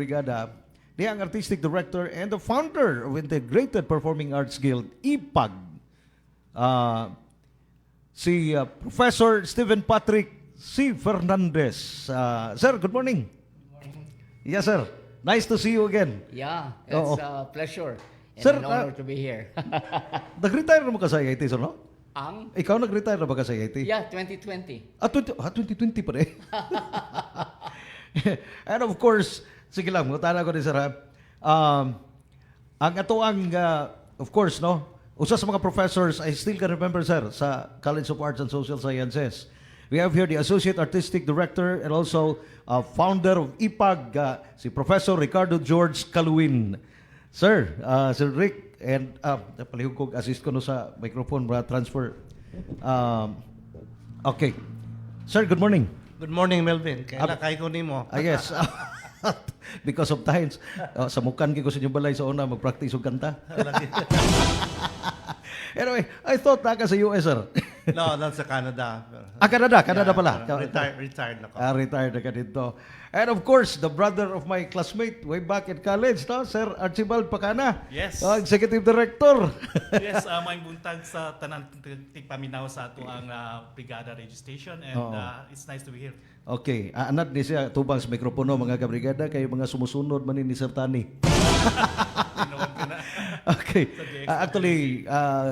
Brigada, dia ang Artistic Director and the founder of Integrated Performing Arts Guild, IPAG. Si Professor Stephen Patrick C. Fernandez. Sir, good morning. Yes, sir. Nice to see you again. Yeah, Oo. it's a pleasure and Sir, an honor to be here. Nag-retire na mo ka sa IIT, sir, no? Ang? Ikaw nag-retire na ba ka sa IIT? Yeah, 2020. 2020 pa rin. And of course, sige lang, mutana ko din, sir, ha? Ang ato ang, of course, no? Usa sa mga professors, I still can remember, sir, sa College of Arts and Social Sciences. We have here the Associate Artistic Director and also founder of IPAG, si Professor Ricardo George Caluin. Sir, Sir Rick, and palihog ko, assist ko no sa microphone, transfer. Okay. Sir, good morning. Good morning, Melvin. Kaya kay ko nimo. Yes. Because of times, sa mukan ko sa inyong balay sa una, mag-practice og kanta. Anyway, I thought naka sa US, sir. No, not sa Canada. Canada pala. Retired na ko. Retired na ka dito. And of course, the brother of my classmate way back in college, no? Sir Archibald Pacana. Yes. Executive Director. Yes, may buntag sa tanan tigpaminaw sa ato ang brigada registration and it's nice to be here. Okay, anat ni siya tubang sa mikropono mga kabrigada kay mga sumusunod man ni Sir Tani. Tinawag ko na. Okay. Actually,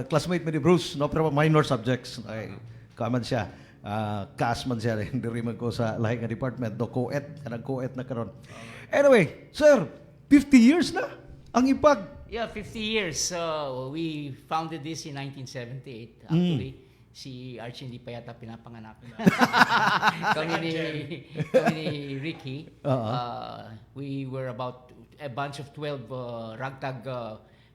classmate mi ni Bruce, no, pero minor subjects. Ay, kaman siya. Kaas man siya rin. Diri man ko sa lahi nga department. Do co-ed. Kanang co-ed na karon. Anyway, sir, 50 years na ang IPAG. Yeah, 50 years. We founded this in 1978. Actually, si Archie hindi pa yata pinapanganak. kami ni Ricky. We were about a bunch of 12 ragtag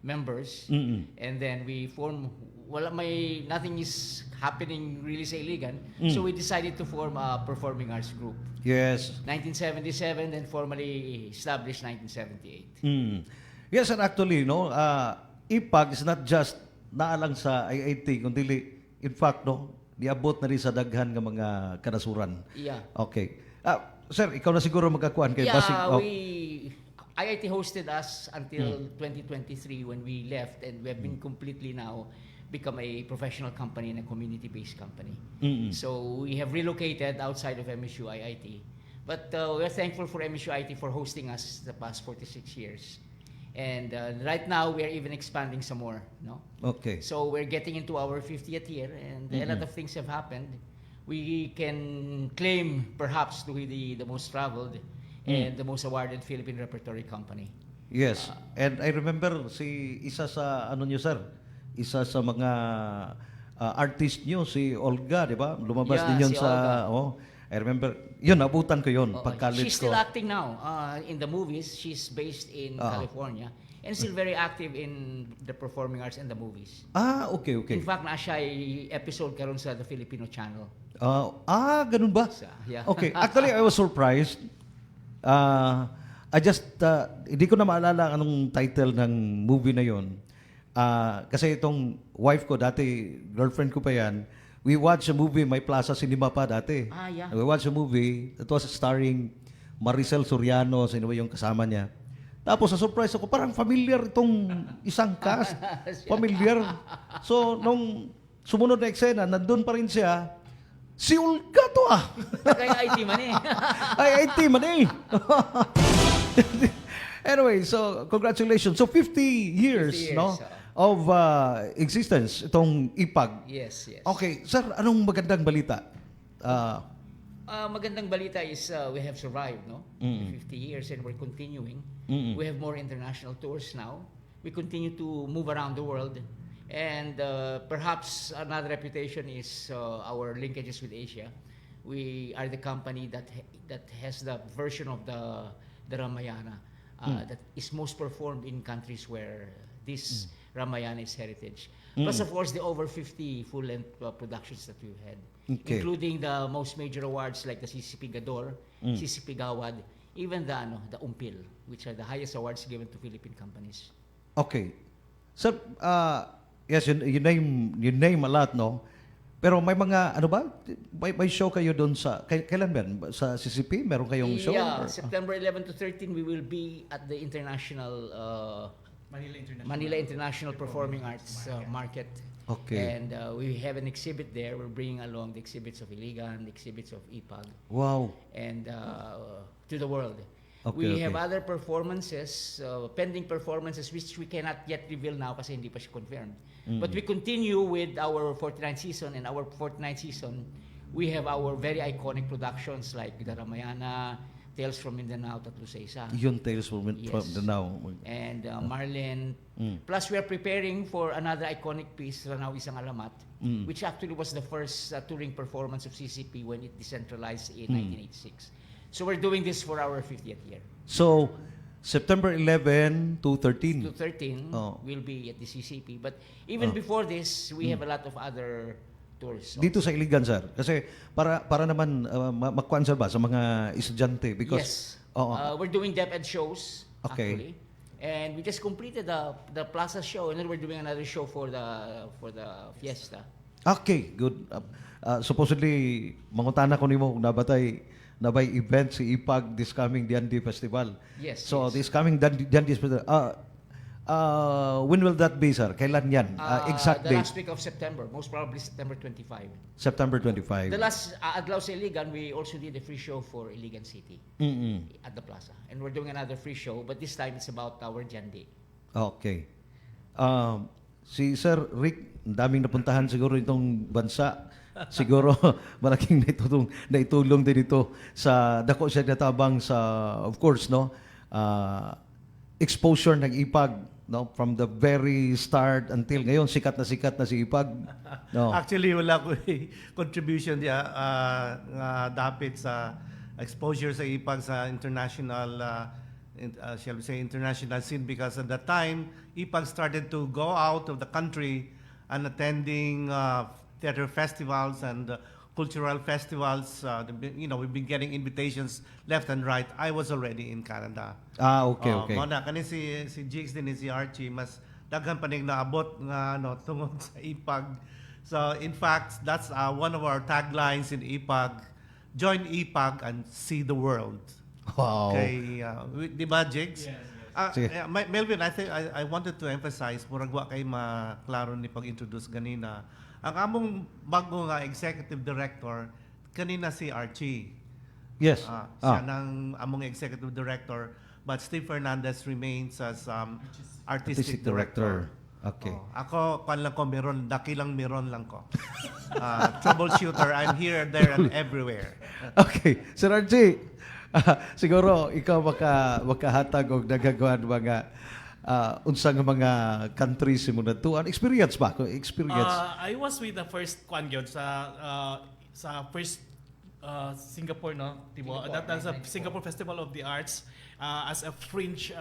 members. And then we formed, nothing is happening really sa Iligan. So we decided to form a performing arts group. Yes. 1977, then formally established 1978. Yes, and actually, no, IPAG is not just naalang sa IIT, kundi in fact, no, niabot na rin sa daghan ng mga kanasuran. Yeah. Okay. Sir, ikaw na siguro magkakuan kay Yeah, Basig. IIT hosted us until 2023 when we left, and we have been completely now become a professional company and a community-based company. So we have relocated outside of MSU IIT. But we're thankful for MSU IIT for hosting us the past 46 years. And right now, we're even expanding some more. No? Okay. So we're getting into our 50th year, and a lot of things have happened. We can claim perhaps to be the most traveled and the most awarded Philippine repertory company. Yes. And I remember isa sa ano niyo, sir, isa sa mga artist niyo, si Olga, di ba? Lumabas Yeah, din yun si sa I remember, yun, abutan ko yun pag college She's ko. still acting now in the movies. She's based in California and still very active in the performing arts and the movies. Okay. In fact, na siya ay episode karon sa The Filipino Channel. Ganun ba? Yeah. Okay. Actually, I was surprised. I just, hindi ko na maalala anong title ng movie na yon. Kasi itong wife ko dati, girlfriend ko pa yan, we watched a movie, may Plaza Cinema pa dati. Yeah. We watched a movie, it was starring Maricel Soriano, sino ba yung kasama niya. Tapos na-surprise ako, parang familiar itong isang cast. Familiar. So, nung sumunod na eksena, nandun pa rin siya, si Olga to Kaya IT man eh. Ay, IT man eh. Anyway, so congratulations. So 50 years, 50 years, no, of existence itong IPAG. Yes. Okay, sir, anong magandang balita? Magandang balita is we have survived, no? 50 years and we're continuing. We have more international tours now. We continue to move around the world. And perhaps another reputation is our linkages with Asia. We are the company that has the version of the Ramayana that is most performed in countries where this Ramayana is heritage. Plus, of course, the over 50 full-length productions that we've had, including the most major awards like the CCP Gador, CCP Gawad, even the Umpil, which are the highest awards given to Philippine companies. Okay. Sir, yes, you name a lot, no? Pero may mga, ano ba? May show kayo doon sa, kailan ba? yan? Sa CCP? Meron kayong show? Yeah, Or- September 11 to 13, we will be at the Manila International Performing Arts Market. Okay. And we have an exhibit there. We're bringing along the exhibits of Iligan, the exhibits of IPAG, Wow. and to the world. Okay, We okay. have other performances, pending performances, which we cannot yet reveal now kasi hindi pa siya confirmed. But we continue with our 49th season, and our 49th season, we have our very iconic productions like The Ramayana, Tales from Mindanao, Tatlo sa Isa, Yun Tales from Yes. the Now. and Marlin. Plus, we are preparing for another iconic piece, Ranaw Isang Alamat, which actually was the first touring performance of CCP when it decentralized in 1986. So we're doing this for our 50th year. So, September 11 to 13. To 13, Oh. we'll be at the CCP. But even before this, we have a lot of other tours. Dito sa Iligan, sir. Kasi para naman makuan sir ba sa mga estudyante because Yes. Oo. We're doing DepEd shows, Okay. actually. And we just completed the Plaza show, and then we're doing another show for the fiesta. Okay, good. Supposedly mangutana ko nimo kung nabay event si IPAG this coming Diandi Festival. Yes, So yes. this coming Diandi Festival. When will that be, sir? Kailan yan? Exact The date? last week of September, most probably September 25. September 25. The last Adlaw sa Iligan, we also did a free show for Iligan City at the plaza. And we're doing another free show, but this time it's about our Jandi. Okay. Si Sir Rick, ang daming napuntahan siguro itong bansa. Siguro malaking naitulong din ito sa dako siya natabang sa, of course, no, exposure ng IPAG, no, from the very start until ngayon sikat na si IPAG, no. Actually, wala ko contribution diya nga dapit sa exposure sa IPAG sa international, shall we say, international scene because at that time, IPAG started to go out of the country and attending theater festivals and cultural festivals. We've been getting invitations left and right. I was already in Canada. Okay. Mao na kani si Jigs din ni si Archie mas daghan pa ning naabot nga tungod sa IPAG. So in fact, that's one of our taglines in IPAG. Join IPAG and see the world. Wow. Okay, di ba Jigs? Yes, Sige. Melvin, I think I wanted to emphasize murag wa kay maklaro ni pag-introduce ganina. Ang among bago nga executive director kanina si Archie. Yes. Siya ng among executive director, but Steve Fernandez remains as artistic director. Okay. Ako, dakilang meron lang ko. Troubleshooter, I'm here, there, and everywhere. Okay. Sir RJ, siguro ikaw makahatag og nagagawan mga unsang mga countries mo na tuan. Experience ba? Experience. I was with the first kwan gyud sa first Singapore, no? Tibo. That's a Singapore Festival of the Arts as a fringe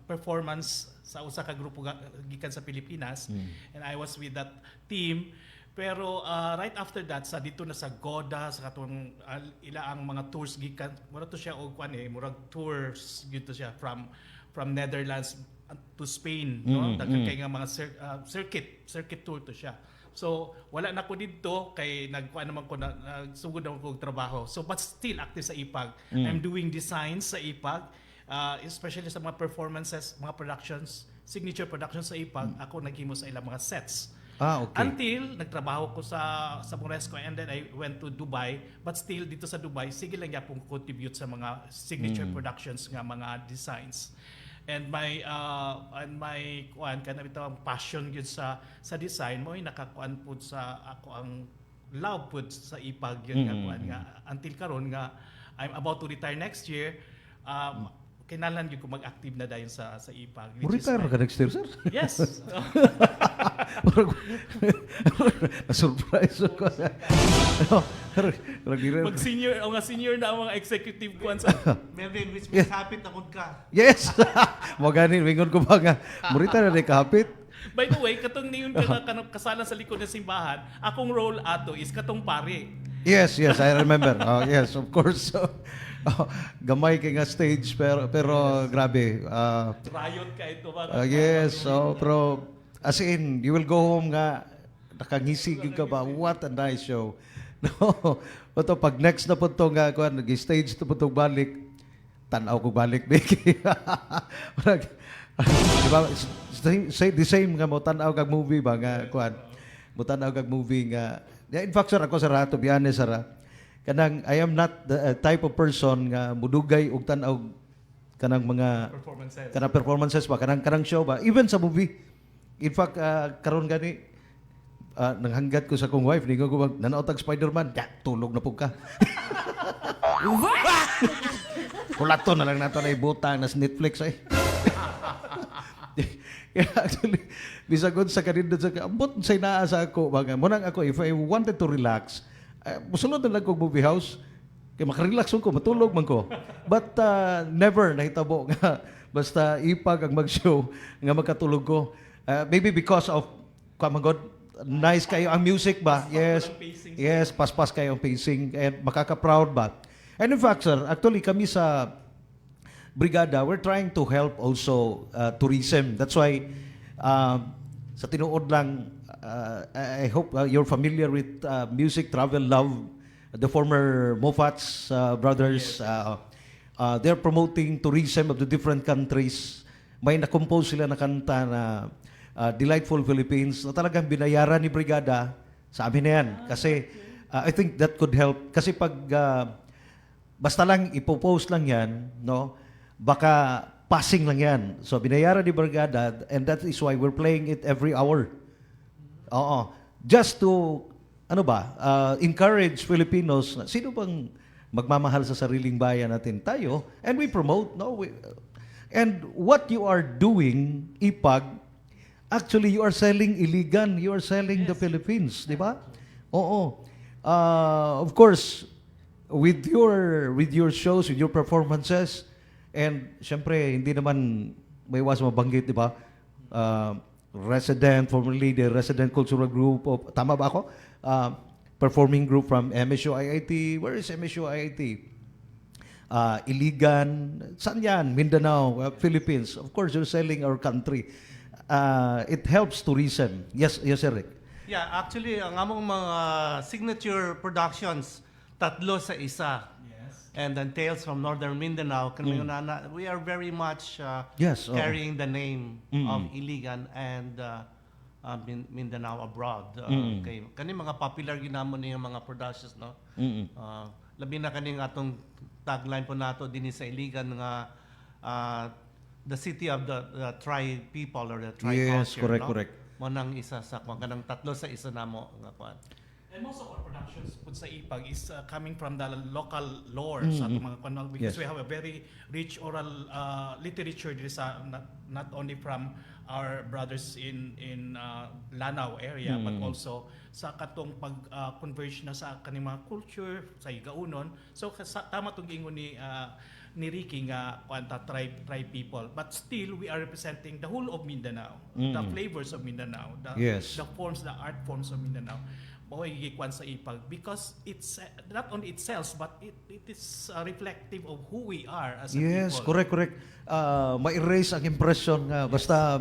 performance sa usa ka grupo gikan sa Pilipinas, and I was with that team. Pero right after that sa dito na sa Goda sa katong ila ang mga tours gikan mura to siya og kwan murag tours gito siya from Netherlands to Spain, no? Daghan kay nga mga circuit tour to siya. So wala na ko dito kay nagkuan naman ko nagsugod na ko og trabaho. So but still active sa IPAG. I'm doing designs sa IPAG, especially sa mga performances, mga productions, signature productions sa IPAG. Ako naghimo sa ilang mga sets. Okay. Until nagtrabaho ko sa Moresco, and then I went to Dubai, but still dito sa Dubai sige lang yapong contribute sa mga signature productions nga mga designs. And my kuan kana bitaw ang passion gyud sa design mo ay nakakuan pud sa ako ang love pud sa IPAG yun nga kuan nga until karon nga I'm about to retire next year. Kinalan gyud ko mag-active na dayon sa IPAG. Retire ka next year, sir? Yes. Na-surprise ako. Mag-senior o nga senior na ang mga executive kuan sa Melvin, which means hapit na kung ka. Yes! Maganin, mingon ko ba nga. Murita na kapit. By the way, katong niyon ka kasalan sa likod ng simbahan, akong role ato is katong pare. Yes, I remember. Yes, of course. Gamay kay nga stage pero grabe. Riot ka ito ba? Yes, pero as in, you will go home nga nakangisig ka ba? What a nice show. No. Oto pag next na po to nga kuan nag-stage to po to balik. Tanaw ko balik Becky. Di ba? Say the same nga mo tanaw kag movie ba nga kuan. Mo tanaw kag movie nga. Yeah, in fact sir ako sir to be honest sir. Kanang I am not the type of person nga mudugay og tanaw kanang mga Performances. kanang performances ba kanang show ba even sa movie. In fact karon gani nanghanggat ko sa kong wife ningo ko nanaw tag Spider-Man ya tulog na pug ka. Kulato na lang nato na ibutang na sa Netflix ay. Kaya actually, bisagod sa kanindot sa ambot say naa sa ako baga munang ako if I wanted to relax musulod na lang kog movie house kay makarelax ko matulog man ko but never nahitabo nga basta ipag ang mag-show nga magkatulog ko maybe because of kamagod nice kayo ang music ba yes paspas kayo ang pacing and makaka-proud ba and in fact sir actually kami sa Brigada, we're trying to help also tourism. That's why sa tinuod lang, I hope you're familiar with Music Travel Love, the former Mofats brothers. They're promoting tourism of the different countries. May na-compose sila na kanta na Delightful Philippines na talagang binayaran ni Brigada sa amin na yan. Kasi I think that could help. Kasi pag basta lang ipopost lang yan, no? Baka passing lang yan. So, binayaran ni Brigada and that is why we're playing it every hour. Oo. Just to, encourage Filipinos. Sino bang magmamahal sa sariling bayan natin? Tayo. And we promote, no? And what you are doing, Ipag, actually, you are selling Iligan. You are selling the Philippines. Di ba? Oo. Of course, with your shows, with your performances, and syempre, hindi naman may iwas mabanggit, di ba? Formerly the Resident Cultural Group of, tama ba ako? Performing group from MSU IIT. Where is MSU IIT? Iligan. Saan yan? Mindanao, Philippines. Of course, you're selling our country. It helps tourism. Yes, Eric. Yeah, actually, ang among mga signature productions, tatlo sa isa. And then Tales from Northern Mindanao, we are very much Yes, carrying the name of Iligan and Mindanao abroad. Kay kani mga popular ginamon niya mga productions, no? Labi na kaning atong tagline po nato dinhi sa Iligan nga the city of the tribe people or the tribe Yes, culture, no? correct. Mo nang isa sa kanang tatlo sa isa namo nga kuan. And most of our productions put sa Ipag is coming from the local lore sa atong mga kanal because Yes. we have a very rich oral literature dito sa not only from our brothers in Lanao area but also sa katong pag converge na sa kaning mga culture sa Igaunon. So tama tong ingon ni Ricky nga kwanta tribe people, but still we are representing the whole of Mindanao, the flavors of Mindanao, the forms, the art forms of Mindanao. Maway gigikwan sa Ipag because it's not only it sells but it is reflective of who we are as a Yes, people. correct. Ma-erase ang impression nga basta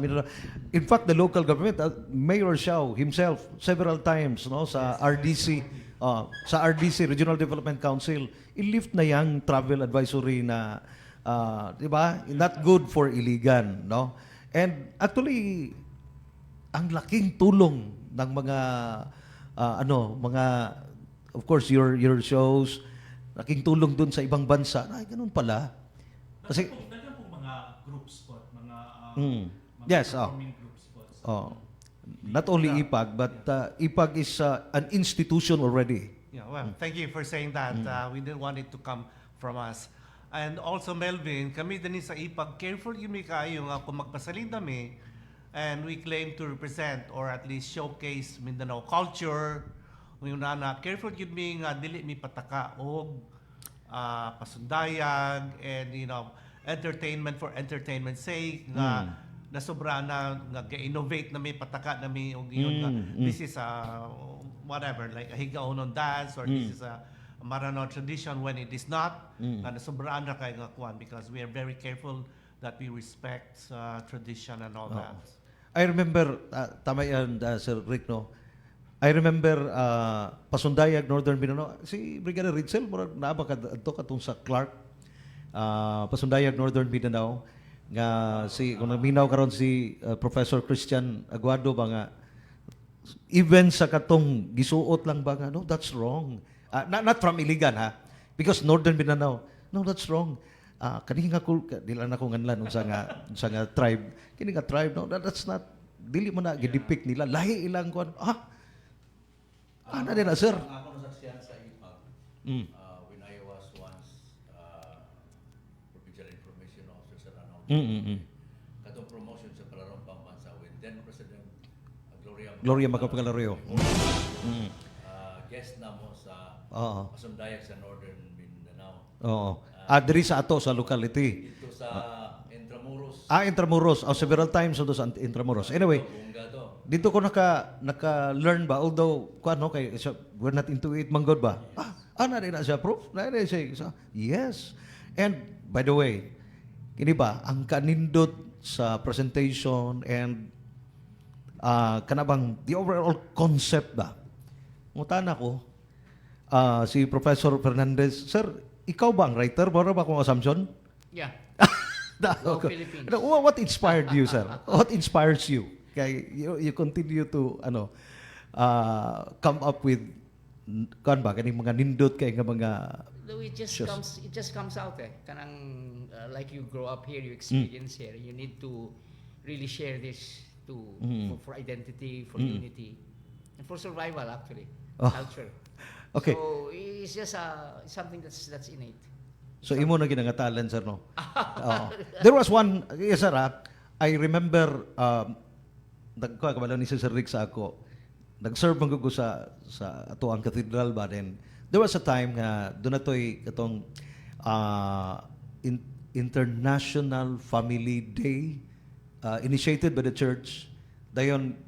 in fact the local government Mayor Xiao himself several times no sa RDC Regional Development Council i-lift na yang travel advisory na 'di ba not good for Iligan, no? And actually ang laking tulong ng mga of course your shows laking tulong dun sa ibang bansa. Ay ganun pala. Kasi Dagan po mga groups po, mga yes, performing groups po. not only IPAG but IPAG is an institution already. Yeah, well, thank you for saying that. We didn't want it to come from us. And also, Melvin, kami din sa IPAG, careful yun kayo nga kung magpasalin kami and we claim to represent or at least showcase Mindanao culture. Yung careful yun nga dili mi pataka og pasundayag and entertainment for entertainment's sake nga nasobra na ga-innovate na may pataka na may og this is whatever like a higaonon dance or this is a Maranao tradition when it is not nasobraan na kay nga kuan because we are very careful that we respect tradition and all that. I remember tama yan Sir Rick, no? I remember Pasundayag, Northern Mindanao. Si Brigadier Ritzel, murag naaba ka adto katong sa Clark. Pasundayag, Northern Mindanao. Nga si kung naminaw karon si Professor Christian Aguado ba nga even sa katong gisuot lang ba nga no, that's wrong. Not from Iligan ha. Because Northern Mindanao, no, that's wrong. Kani nga dila na ko nganlan unsa nga tribe. Kini nga tribe no, that's not dili mo na gidepict nila. Lahi ilang kon. Ano nila, sir? Ako nasaksihan sa IPAG when I was once Provincial Information Officer sa Ranao. Katong promotion sa Palarong Pambansa with then President Gloria Macapagal-Arroyo. guest na mo sa Oo. Pasundayag sa Northern Mindanao. Oo. Diri sa ato sa locality. Dito sa Intramuros. Intramuros. Several times do sa Intramuros. Anyway, Bunga to. dito ko naka-learn ba, although, kay, we're not into it, manggod ba? Na rin na siya, proof? Na rin siya. Yes. And, by the way, kini ba, ang kanindot sa presentation and kanabang, the overall concept ba? Mutan ako, si Professor Fernandez, sir, ikaw ba ang writer? Baro ba akong assumption? Yeah. Go Philippines. What inspired you, sir? What inspires you? Kay you continue to come up with kan ba kaning mga nindot kay nga mga No, it just Sure. comes out kanang like you grow up here, you experience here, you need to really share this to for identity, for unity, and for survival actually. Oh. Culture. Okay. So it's just something that's innate. So imo na ginangatalan, sir, no? Oo. There was one, yes, sir, I remember kabalo ni Sir Rick sa ako. Nag-serve man ko sa ato ang cathedral ba, then there was a time nga doon natoy katong International Family Day initiated by the church. Dayon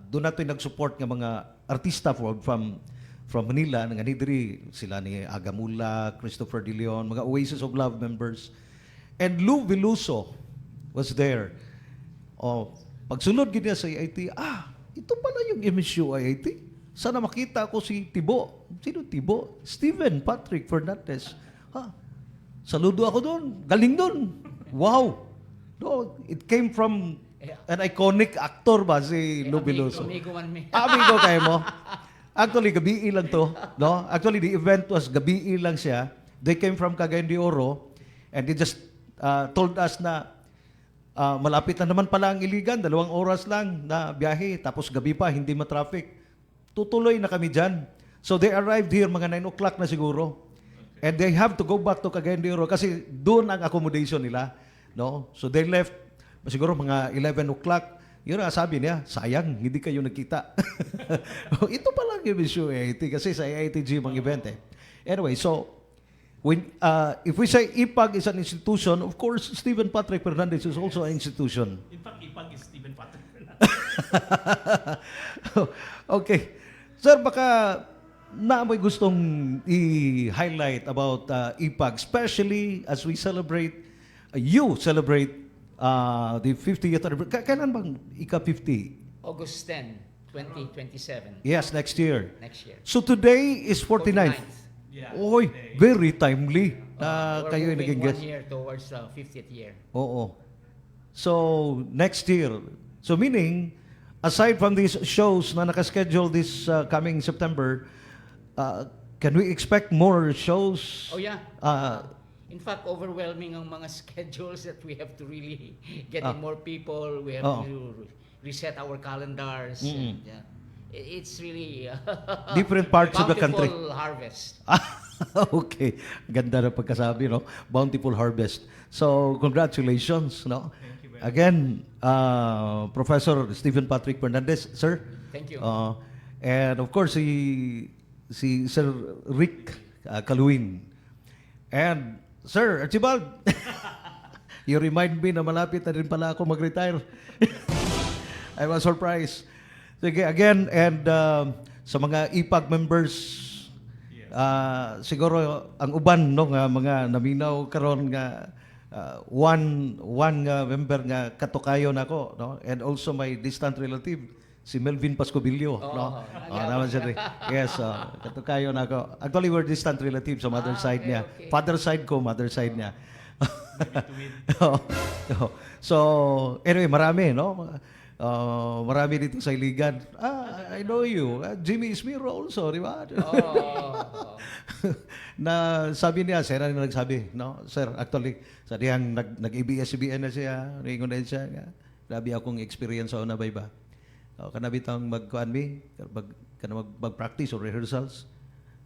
doon natoy nag-support nga mga artista from Manila nga diri sila ni Agamula, Christopher De Leon, mga Oasis of Love members. And Lou Veloso was there. Pagsunod gid niya sa IIT, ito pala yung MSU IIT. Sana makita ko si Tibo. Sino Tibo? Steven Patrick Fernandez. Saludo ako doon. Galing doon. Wow. No, it came from an iconic actor ba si Lou Veloso. Amigo man me. Amigo kayo mo. Actually, gabi lang to. No? Actually, the event was gabi lang siya. They came from Cagayan de Oro and they just told us na malapit na naman pala ang Iligan, 2 oras lang na biyahe, tapos gabi pa, hindi ma-traffic. Tutuloy na kami dyan. So they arrived here mga 9 o'clock na siguro. And they have to go back to Cagayan de Oro kasi doon ang accommodation nila. No? So they left siguro mga 11 o'clock. Yun ang sabi niya, sayang, hindi kayo nagkita. Ito pala ang issue AIT kasi sa AITG mga event eh. Anyway, so when if we say IPAG is an institution, of course, Stephen Patrick Fernandez is also an institution. In fact, IPAG is Stephen Patrick. Okay. Sir, baka na may gustong i-highlight about IPAG, especially as we celebrate, you celebrate the 50th anniversary. Kailan bang ika-50? August 10, 2027. Yes, next year. Next year. So today is 49th. 49th. Yeah. Oy, Today. very timely na We're kayo moving naging 1 guest. year towards 50th year. Oo. So, next year. So, meaning, aside from these shows na nakaschedule this coming September, can we expect more shows? Oh yeah. In fact, overwhelming ang mga schedules that we have to really get in more people. We have to reset our calendars. And, it's really Different parts of the country. bountiful harvest. Okay. Ganda na pagkasabi, no? Bountiful harvest. So, congratulations, no? Thank you very Again, Professor Stephen Patrick Fernandez, sir. Thank you. And of course, si Sir Rick Kaluin. And, Sir Archibald, you remind me na malapit na rin pala ako mag-retire. I was surprised. Sige, again, and sa mga IPAG members, siguro ang uban no nga mga naminaw karon nga one nga member nga katukayo nako no, and also my distant relative si Melvin Pascobilio, no? Naman siya rin. Yes, kato kayo na ako. Actually, we're distant relatives sa mother side niya. okay. Father side ko, mother side niya. So, anyway, marami, no? Marami dito sa Iligan. I know you. Jimmy Ismiro also, di ba? Oh. Na sabi niya, sir, ano nagsabi, no? Sir, actually, sa diyang nag-ABS-CBN na siya, ringon na siya, grabe akong experience sa una ba iba. Kanabi tang mag-kuan mi, mag-practice or rehearsals.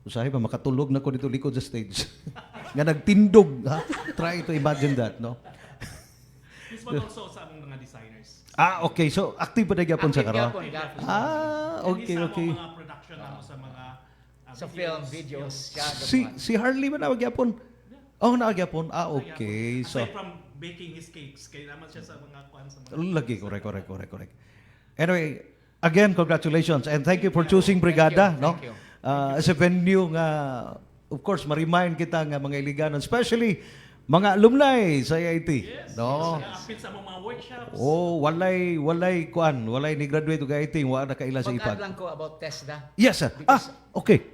Usahay ba, makatulog na ko dito likod sa stage. Nga nagtindog, ha? Try to imagine that, no? This one also sa among mga designers. Okay. So, active pa na gyapon sa karon. Gapon. Okay, And okay. isa mo mga production namo sa mga Sa film, videos, siya. Si Harley ba na magyapon? Oh, nagyapon. Okay. So, Aside from baking his cakes, kaya naman siya sa mga kwan sa mga... lagi, correct. Anyway, again, congratulations and thank you for choosing Brigada, no? Thank you. As a venue nga, of course, ma-remind kita nga mga Iliganon, especially mga alumni sa IIT, no? Apit sa mga workshops. Oh, walay ni graduate og IIT, wala na kaila sa Pag-add ipad. lang ko about TESDA. Yes, sir. Because- Okay.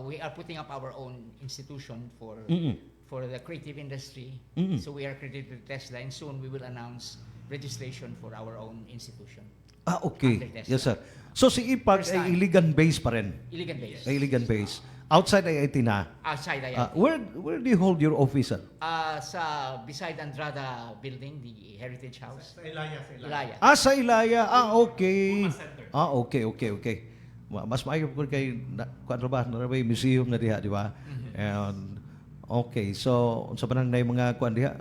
We are putting up our own institution for the creative industry. So we are accredited with TESDA, and soon we will announce registration for our own institution. Okay. Under TESDA. Yes, sir. So si IPAG First ay time. Iligan base pa rin. Iligan base. Ay Iligan base. Outside IIT na. Outside IIT. Where do you hold your office, sir? Sa beside Andrada building, the Heritage House. Sa Ilaya. Ilaya. Sa Ilaya. Okay. Uma Center. Okay. Mas maayo po kay kuan ba na may museum na diha, di ba? And okay. So unsa man na yung mga kuan diha?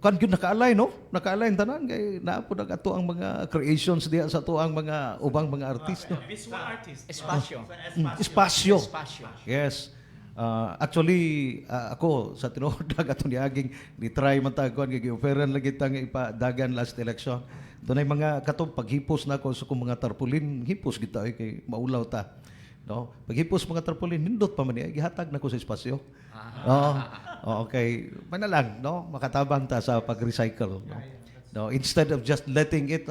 Kuan gyud nakaalay, no? Nakaalay ang tanan kay naa po ato ang mga creations diha sa ato ang mga ubang mga artist, no? Visual artist. Espasyo. Espasyo. Espasyo. Yes. Actually, ako sa tinuod ato ni aging ni try man ta kuan kay gi-offeran lagi tang ipadagan last election. Dunay mga katong paghipos na ko sa kung mga tarpaulin, hipos kita kay maulaw ta. No? Paghipos mga tarpaulin, nindot pa man niya, gihatag na ko sa espasyo. Okay. Mana lang, no? Makatabang ta sa pag-recycle, no? No, instead of just letting it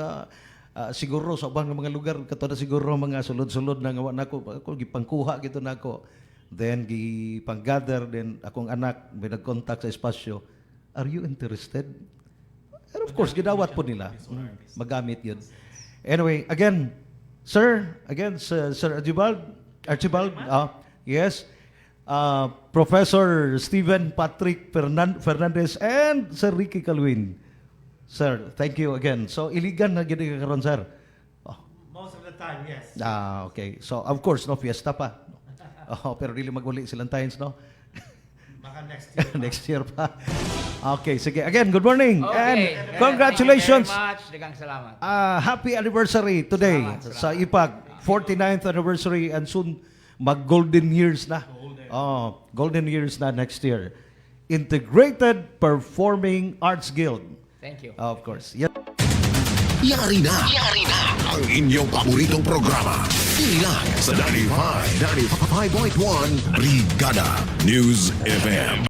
siguro sa ubang mga lugar kato na siguro mga sulod-sulod na nga nako ako gipangkuha gito nako. Then gipang-gather, then akong anak may nag-contact sa espasyo. Are you interested? And of course, gidawat po nila. Magamit yun. Anyway, again, Sir Archibald, yes, Professor Stephen Patrick Fernandez, and Sir Ricky Calwin. Sir, thank you again. So, Iligan na gini karon, sir. Most of the time, yes. Okay. So, of course, no, fiesta pa. Pero really maguli silang times, no? Baka next year. Next year pa. Okay, sige. Again, good morning. Okay. And congratulations. Thank you very much. Daghang salamat. Happy anniversary today Salamat. sa IPAG. 49th anniversary and soon mag-golden years na. Golden years na next year. Integrated Performing Arts Guild. Thank you. Of course. Yes. Yari na ang inyong paboritong programa. Inilang sa 95.1 Brigada News FM.